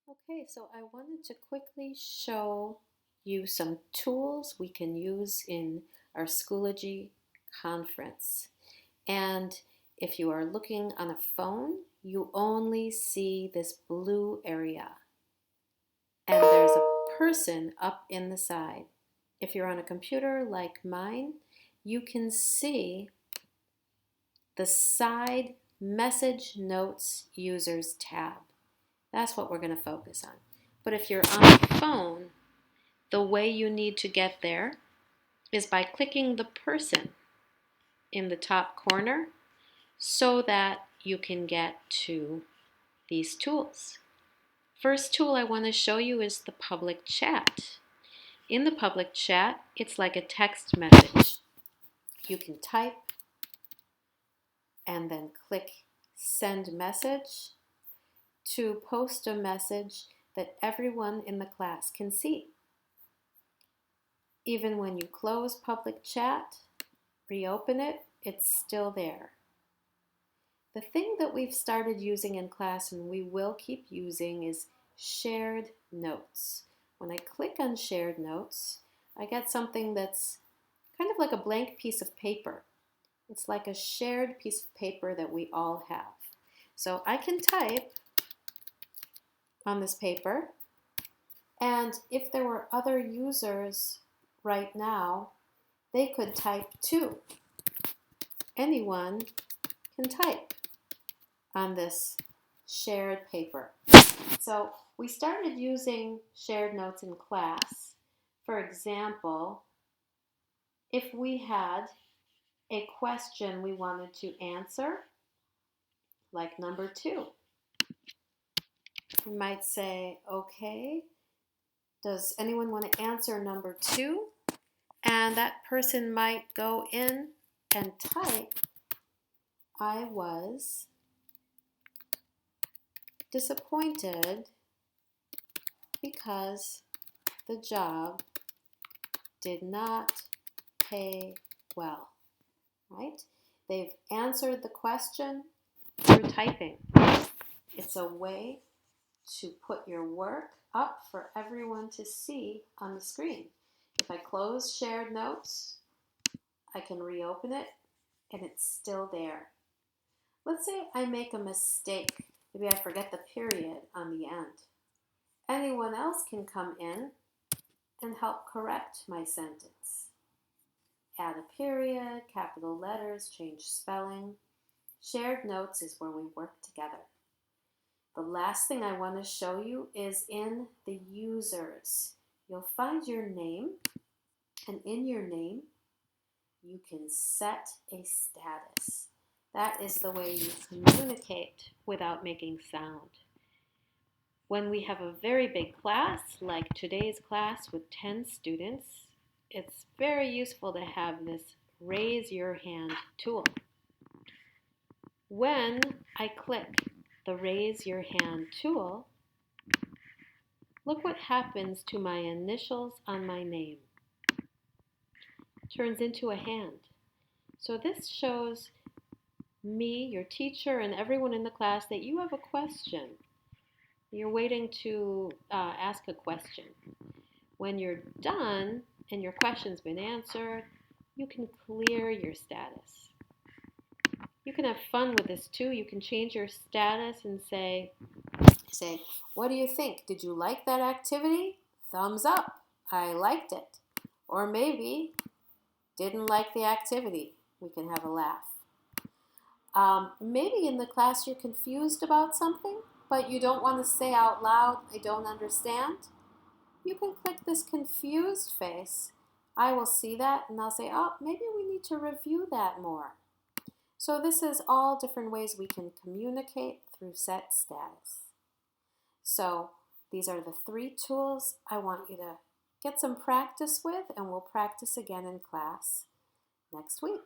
Okay, so I wanted to quickly show you some tools we can use in our Schoology conference. And if you are looking on a phone, you only see this blue area. And there's a person up in the side. If you're on a computer like mine, you can see the side Message Notes Users tab. That's what we're going to focus on. But if you're on a phone, the way you need to get there is by clicking the person in the top corner so that you can get to these tools. First tool I want to show you is the public chat. In the public chat, it's like a text message. You can type and then click send message to post a message that everyone in the class can see. Even when you close public chat, reopen it, it's still there. The thing that we've started using in class and we will keep using is shared notes. When I click on shared notes, I get something that's kind of like a blank piece of paper. It's like a shared piece of paper that we all have. So I can type on this paper, and if there were other users right now, they could type too. Anyone can type on this shared paper. So we started using shared notes in class. For example, if we had a question we wanted to answer, like number 2, we might say, okay, does anyone want to answer number 2? And that person might go in and type, I was disappointed because the job did not pay well, right? They've answered the question through typing. It's a way to put your work up for everyone to see on the screen. If I close shared notes, I can reopen it and it's still there. Let's say I make a mistake. Maybe I forget the period on the end. Anyone else can come in and help correct my sentence. Add a period, capital letters, change spelling. Shared notes is where we work together. The last thing I want to show you is in the users. You'll find your name, and in your name, you can set a status. That is the way you communicate without making sound. When we have a very big class, like today's class with 10 students, it's very useful to have this raise your hand tool. When I click the raise your hand tool, look what happens to my initials on my name. It turns into a hand. So this shows me, your teacher, and everyone in the class that you have a question. You're waiting to ask a question. When you're done and your question's been answered, you can clear your status. You can have fun with this too. You can change your status and say, what do you think? Did you like that activity? Thumbs up. I liked it. Or maybe, didn't like the activity. We can have a laugh. Maybe in the class you're confused about something, but you don't want to say out loud, I don't understand. You can click this confused face. I will see that and I'll say, oh, maybe we need to review that more. So this is all different ways we can communicate through set status. So these are the 3 tools I want you to get some practice with, and we'll practice again in class next week.